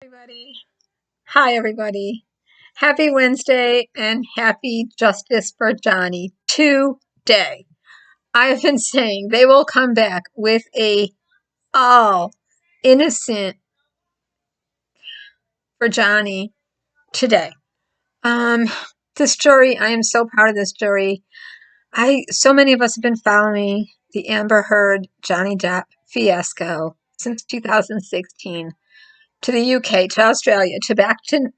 Everybody. Hi, everybody. Happy Wednesday and happy Justice for Johnny today. I have been saying they will come back with a all innocent for Johnny today. Um, this jury, I am so proud of this jury. So many of us have been following the Amber Heard Johnny Depp fiasco since 2016. To the UK, to Australia, to back to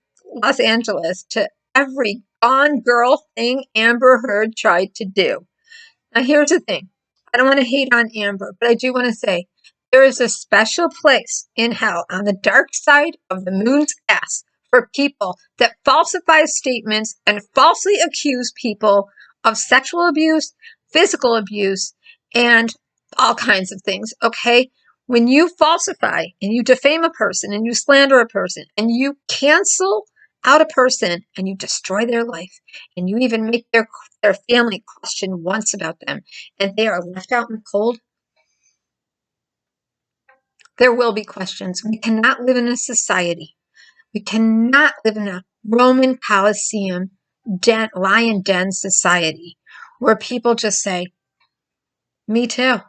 Los Angeles, to every Gone Girl thing Amber Heard tried to do. Now, here's the thing. I don't want to hate on Amber, but I do want to say there is a special place in hell on the dark side of the moon's ass for people that falsify statements and falsely accuse people of sexual abuse, physical abuse, and all kinds of things, okay? When you falsify and you defame a person and you slander a person and you cancel out a person and you destroy their life and you even make their family question once about them and they are left out in the cold, there will be questions. We cannot live in a society. We cannot live in a Roman Colosseum lion den society where people just say, me too.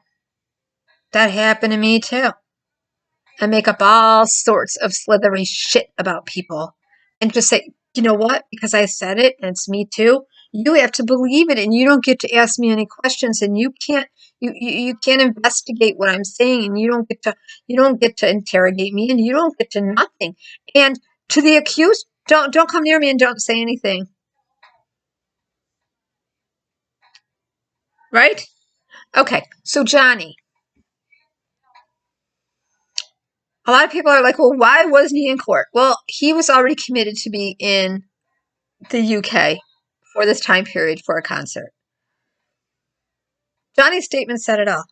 That happened to me too. And make up all sorts of slithery shit about people and just say, you know what? Because I said it and it's me too. You have to believe it and you don't get to ask me any questions and you can't investigate what I'm saying and you don't get to interrogate me and you don't get to nothing. And to the accused, don't come near me and don't say anything. Right? Okay. So Johnny, a lot of people are like, well, why wasn't he in court? Well, he was already committed to be in the UK for this time period for a concert. Johnny's statement said it all.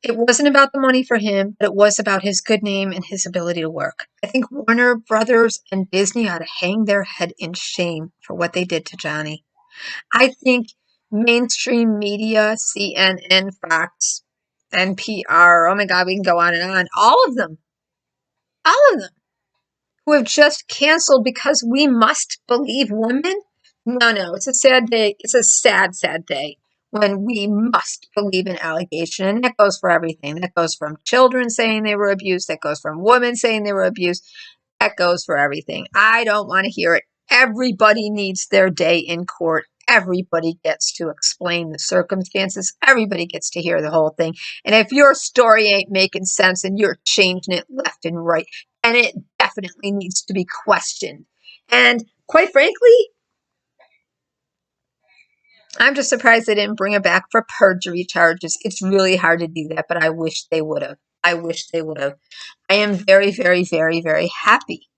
It wasn't about the money for him, but it was about his good name and his ability to work. I think Warner Brothers and Disney ought to hang their head in shame for what they did to Johnny. I think mainstream media, CNN, Fox, NPR, oh my God, we can go on and on. All of them who have just canceled because we must believe women? No, it's a sad day. It's a sad, sad day when we must believe an allegation. And that goes for everything. That goes from children saying they were abused. That goes from women saying they were abused. That goes for everything. I don't want to hear it. Everybody needs their day in court. Everybody gets to explain the circumstances. Everybody gets to hear the whole thing. And if your story ain't making sense and you're changing it left and right, and it definitely needs to be questioned. And quite frankly, I'm just surprised they didn't bring it back for perjury charges. It's really hard to do that, but I wish they would have. I wish they would have. I am very, very, very, very happy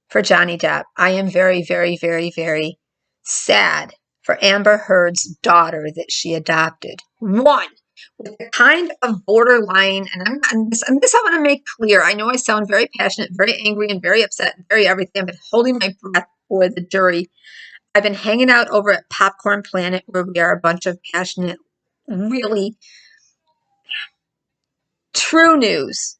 for Johnny Depp. I am very, very, very, very sad for Amber Heard's daughter that she adopted. One, with the kind of borderline, and this I want to make clear. I know I sound very passionate, very angry, and very upset, and very everything. I've been holding my breath for the jury. I've been hanging out over at Popcorn Planet, where we are a bunch of passionate, really true news,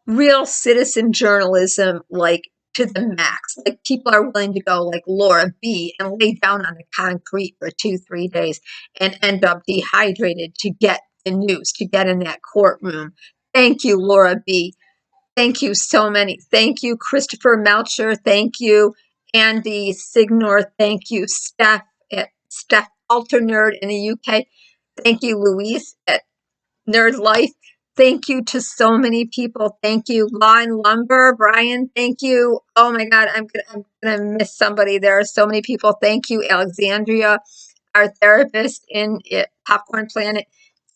real citizen journalism, like to the max. Like people are willing to go like Laura B and lay down on the concrete for 2, 3 days and end up dehydrated to get the news, to get in that courtroom. Thank you, Laura B. Thank you so many. Thank you, Christopher Melcher. Thank you, Andy Signor. Thank you, Steph Alter Nerd in the UK. Thank you, Louise at Nerd Life. Thank you to so many people. Thank you, Law and Lumber, Brian. Thank you. Oh my God, I'm gonna miss somebody. There are so many people. Thank you, Alexandria, our therapist in Popcorn Planet.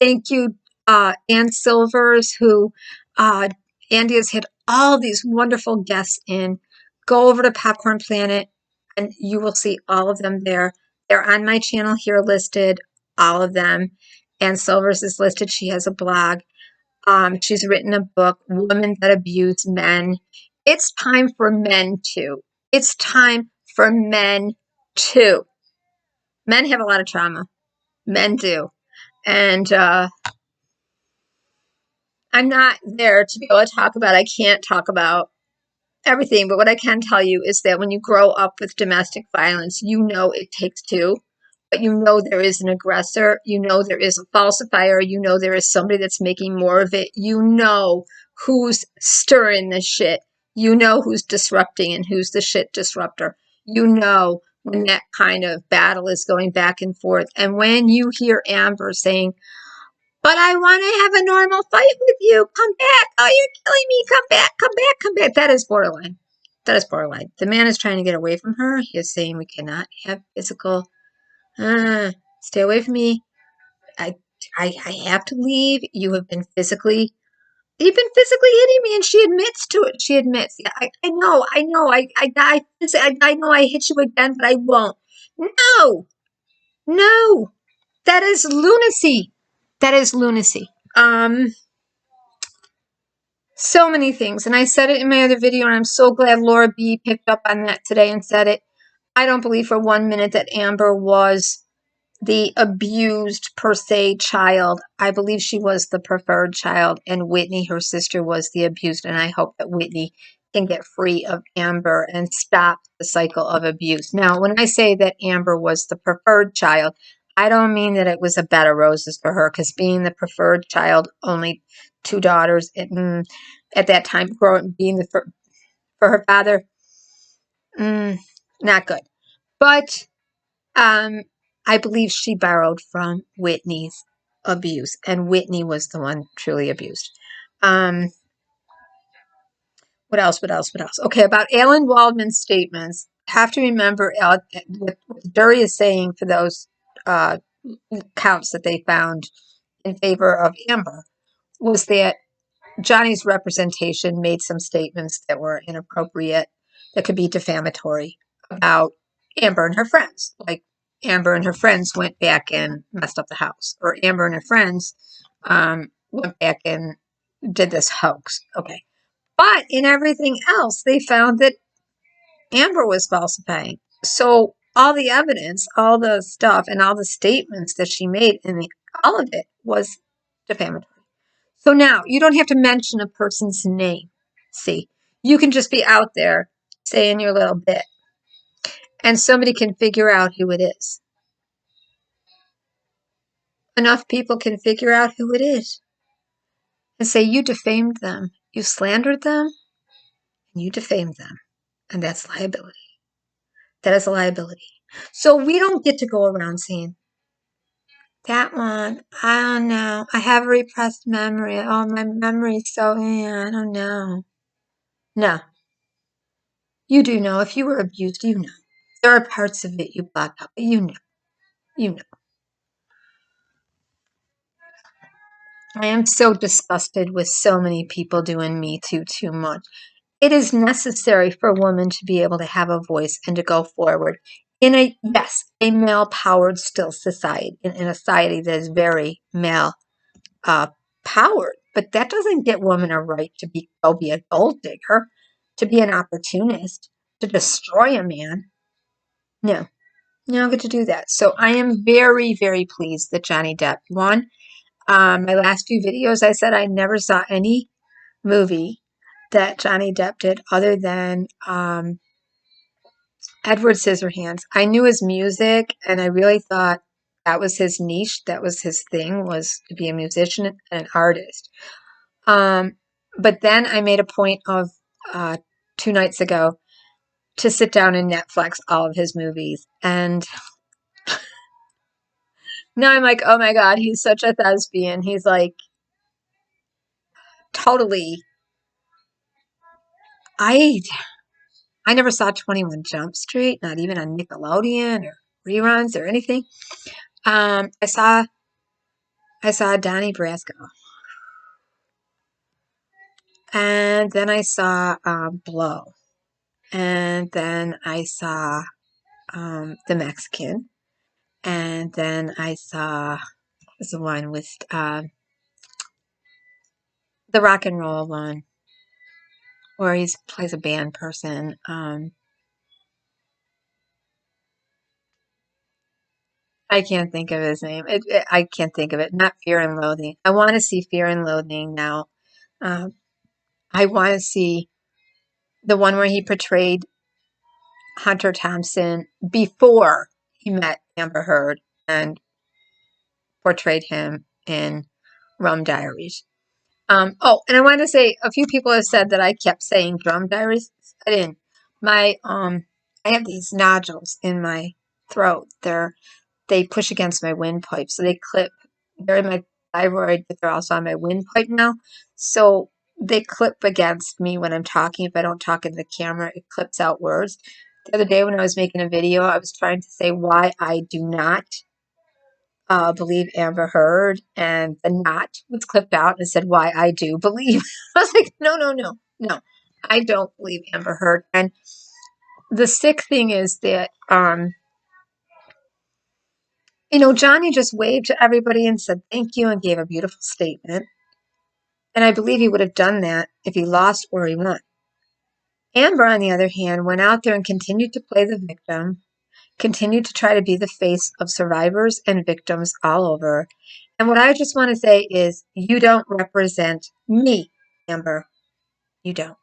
Thank you, Ann Silvers, who Andy has had all these wonderful guests in. Go over to Popcorn Planet and you will see all of them there. They're on my channel here listed, all of them. Ann Silvers is listed. She has a blog. She's written a book, Women That Abuse Men. It's time for men too. It's time for men too. Men have a lot of trauma. Men do. And I'm not there to be able to talk about, I can't talk about everything. But what I can tell you is that when you grow up with domestic violence, you know it takes two. But you know there is an aggressor. You know there is a falsifier. You know there is somebody that's making more of it. You know who's stirring the shit. You know who's disrupting and who's the shit disruptor. You know when that kind of battle is going back and forth. And when you hear Amber saying, but I want to have a normal fight with you. Come back. Oh, you're killing me. Come back. Come back. Come back. That is borderline. That is borderline. The man is trying to get away from her. He is saying we cannot have physical. Stay away from me. I, I have to leave. You've been physically hitting me, and she admits to it. She admits, yeah, I know, I know I hit you again, but I won't. No, no, that is lunacy. That is lunacy. So many things. And I said it in my other video, and I'm so glad Laura B picked up on that today and said it. I don't believe for 1 minute that Amber was the abused per se child. I believe she was the preferred child, and Whitney, her sister, was the abused. And I hope that Whitney can get free of Amber and stop the cycle of abuse. Now, when I say that Amber was the preferred child, I don't mean that it was a bed of roses for her, because being the preferred child, only two daughters, at that time, being for her father, not good. But I believe she borrowed from Whitney's abuse, and Whitney was the one truly abused. What else? Okay, about Alan Waldman's statements, have to remember what Dury is saying for those counts that they found in favor of Amber was that Johnny's representation made some statements that were inappropriate, that could be defamatory about Amber and her friends. Like Amber and her friends went back and messed up the house, or Amber and her friends went back and did this hoax. Okay. But in everything else, they found that Amber was falsifying. So all the evidence, all the stuff, and all the statements that she made, all of it was defamatory. So now you don't have to mention a person's name. See, you can just be out there saying your little bit, and somebody can figure out who it is. Enough people can figure out who it is and say, you defamed them, you slandered them, and you defamed them. And that's liability. That is a liability. So we don't get to go around saying, that one, I don't know. I have a repressed memory. Oh, my memory's so, I don't know. No. You do know. If you were abused, you know. There are parts of it you block out, but you know. You know. I am so disgusted with so many people doing Me Too too much. It is necessary for a woman to be able to have a voice and to go forward in a male-powered still society, in a society that is very male powered. But that doesn't get women a right to be a gold digger, to be an opportunist, to destroy a man. No, you don't get to do that. So I am very, very pleased that Johnny Depp won. My last few videos, I said I never saw any movie that Johnny Depp did other than Edward Scissorhands. I knew his music, and I really thought that was his niche. That was his thing, was to be a musician and an artist. But then I made a point of 2 nights ago to sit down and Netflix all of his movies. And now I'm like, oh my God, he's such a thespian. He's like totally. I never saw 21 Jump Street, not even on Nickelodeon or reruns or anything. I saw Donnie Brasco. And then I saw Blow. And then I saw The Mexican. And then I saw the one with the rock and roll one where he plays a band person. I can't think of his name. I can't think of it. Not Fear and Loathing. I want to see Fear and Loathing now. I want to see the one where he portrayed Hunter Thompson before he met Amber Heard and portrayed him in Rum Diaries. Oh, and I wanted to say, a few people have said that I kept saying Drum Diaries. I didn't. I have these nodules in my throat. They push against my windpipe, so they clip. They're in my thyroid, but they're also on my windpipe now. So they clip against me when I'm talking. If I don't talk into the camera, it clips out words. The other day when I was making a video, I was trying to say why I do not believe Amber Heard, and the "not" was clipped out and said why I do believe. I was like, no, no, no, no. I don't believe Amber Heard. And the sick thing is that, Johnny just waved to everybody and said thank you and gave a beautiful statement. And I believe he would have done that if he lost or he won. Amber, on the other hand, went out there and continued to play the victim, continued to try to be the face of survivors and victims all over. And what I just want to say is, you don't represent me, Amber. You don't.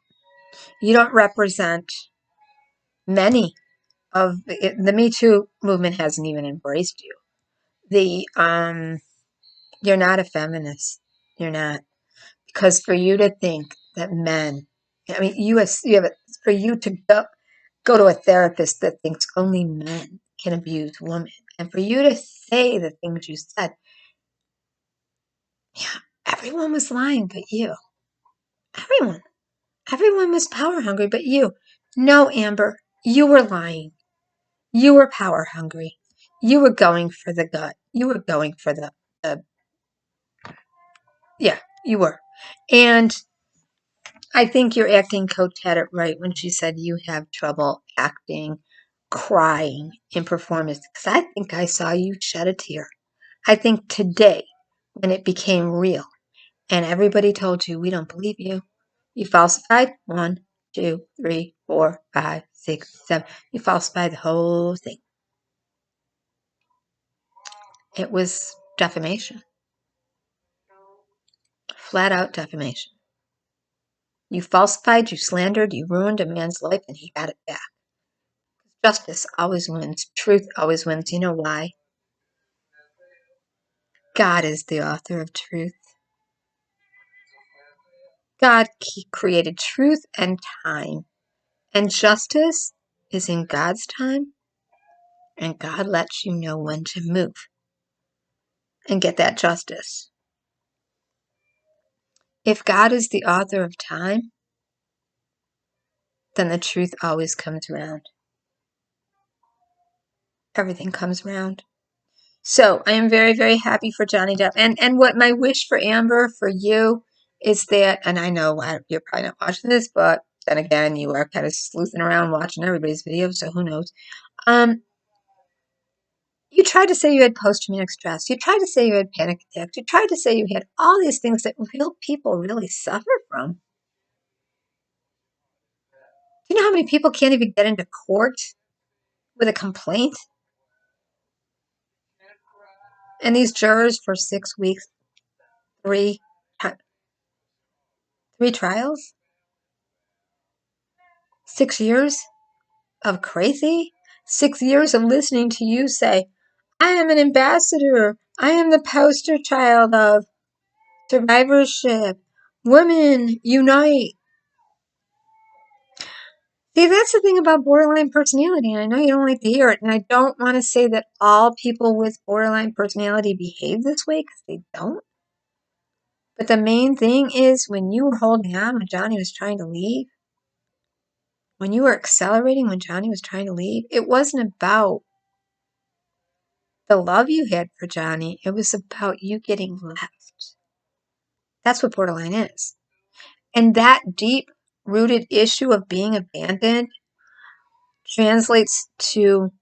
You don't represent many of the Me Too movement hasn't even embraced you. You're not a feminist. You're not. Because for you to think that men, I mean, for you to go to a therapist that thinks only men can abuse women, and for you to say the things you said, yeah, everyone was lying but you. Everyone. Everyone was power hungry but you. No, Amber, you were lying. You were power hungry. You were going for the gut. You were going for the yeah, you were. And I think your acting coach had it right when she said you have trouble acting, crying in performance. Because I think I saw you shed a tear. I think today, when it became real, and everybody told you, we don't believe you. You falsified 1, 2, 3, 4, 5, 6, 7. You falsified the whole thing. It was defamation. Flat out defamation. You falsified, you slandered, you ruined a man's life, and he got it back. Justice always wins. Truth always wins. You know why? God is the author of truth. God created truth and time. And justice is in God's time. And God lets you know when to move and get that justice. If God is the author of time, then the truth always comes around. Everything comes around. So I am very, very happy for Johnny Depp. And what my wish for Amber, for you, is that, and I know you're probably not watching this, but then again, you are kind of sleuthing around watching everybody's videos, so who knows. You tried to say you had post-traumatic stress. You tried to say you had panic attacks. You tried to say you had all these things that real people really suffer from. Do you know how many people can't even get into court with a complaint? And these jurors for 6 weeks, three trials, 6 years of crazy, 6 years of listening to you say, I am an ambassador. I am the poster child of survivorship. Women unite. See, that's the thing about borderline personality, and I know you don't like to hear it, and I don't want to say that all people with borderline personality behave this way, because they don't. But the main thing is, when you were holding on when Johnny was trying to leave, when you were accelerating when Johnny was trying to leave, it wasn't about the love you had for Johnny. It was about you getting left. That's what borderline is. And that deep-rooted issue of being abandoned translates to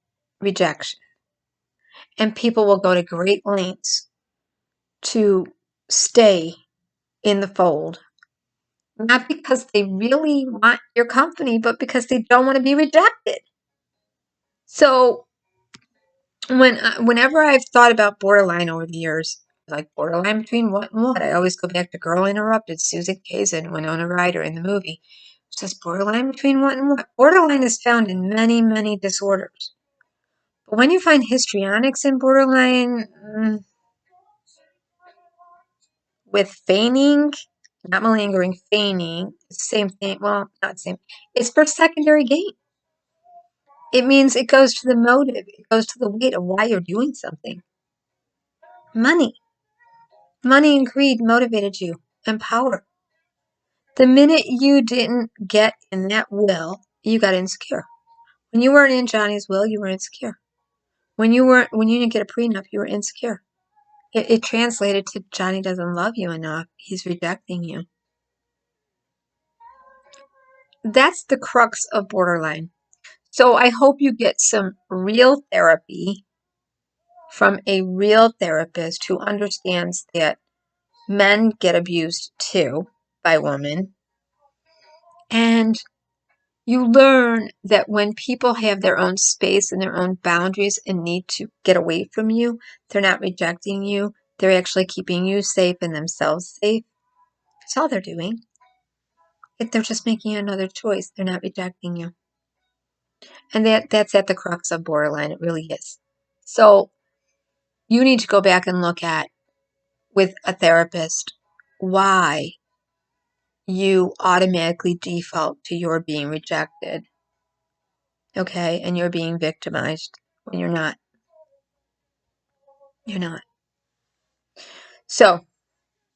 rejection. And people will go to great lengths to stay in the fold. Not because they really want your company, but because they don't want to be rejected. So whenever I've thought about borderline over the years, like borderline between what and what, I always go back to Girl Interrupted, Susan Kazan, Winona Ryder in the movie, Just borderline between what and what? Borderline is found in many, many disorders. But when you find histrionics in borderline, with feigning, not malingering, feigning, same thing. Well, not same. It's for secondary gain. It means it goes to the motive. It goes to the weight of why you're doing something. Money. Money and greed motivated you, and power. The minute you didn't get in that will, you got insecure. When you weren't in Johnny's will, you were insecure. When you didn't get a prenup, you were insecure. It translated to Johnny doesn't love you enough. He's rejecting you. That's the crux of borderline. So I hope you get some real therapy from a real therapist who understands that men get abused too by women. And you learn that when people have their own space and their own boundaries and need to get away from you, they're not rejecting you. They're actually keeping you safe and themselves safe. That's all they're doing. They're just making another choice. They're not rejecting you. And that's at the crux of borderline. It really is. So you need to go back and look at, with a therapist, why you automatically default to your being rejected. Okay? And you're being victimized when you're not. You're not. So,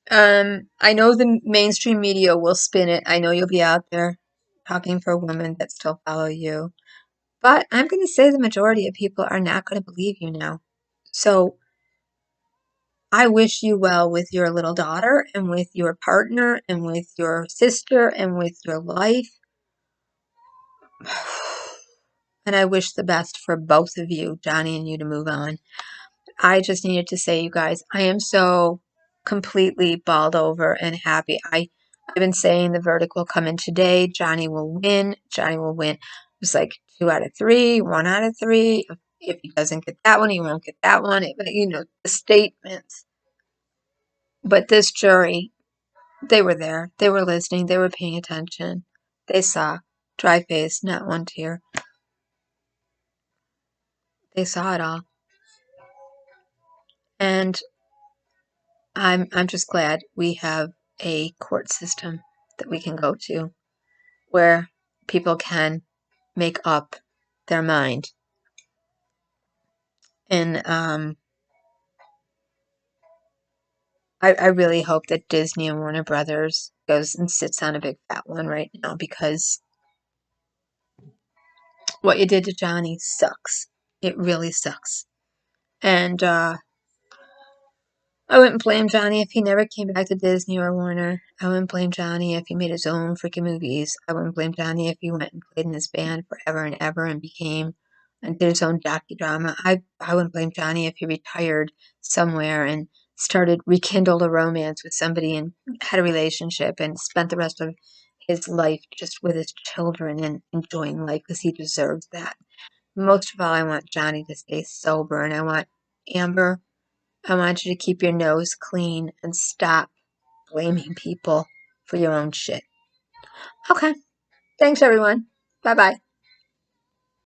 I know the mainstream media will spin it. I know you'll be out there talking for women that still follow you. But I'm going to say the majority of people are not going to believe you now. So, I wish you well with your little daughter and with your partner and with your sister and with your life. And I wish the best for both of you, Johnny and you, to move on. I just needed to say, you guys, I am so completely balled over and happy. I've been saying the verdict will come in today. Johnny will win. Johnny will win. It's like 2 out of 3, 1 out of 3. If he doesn't get that one, he won't get that one. You know, the statements. But this jury, they were there. They were listening. They were paying attention. They saw. Dry face, not one tear. They saw it all. And I'm just glad we have a court system that we can go to where people can make up their mind. And I really hope that Disney and Warner Brothers goes and sits on a big fat one right now, because what you did to Johnny sucks. It really sucks. And I wouldn't blame Johnny if he never came back to Disney or Warner. I wouldn't blame Johnny if he made his own freaking movies. I wouldn't blame Johnny if he went and played in his band forever and ever and became and did his own docudrama. I wouldn't blame Johnny if he retired somewhere and rekindled a romance with somebody and had a relationship and spent the rest of his life just with his children and enjoying life, because he deserves that. Most of all, I want Johnny to stay sober, and I want Amber, I want you to keep your nose clean and stop blaming people for your own shit. Okay. Thanks, everyone. Bye-bye.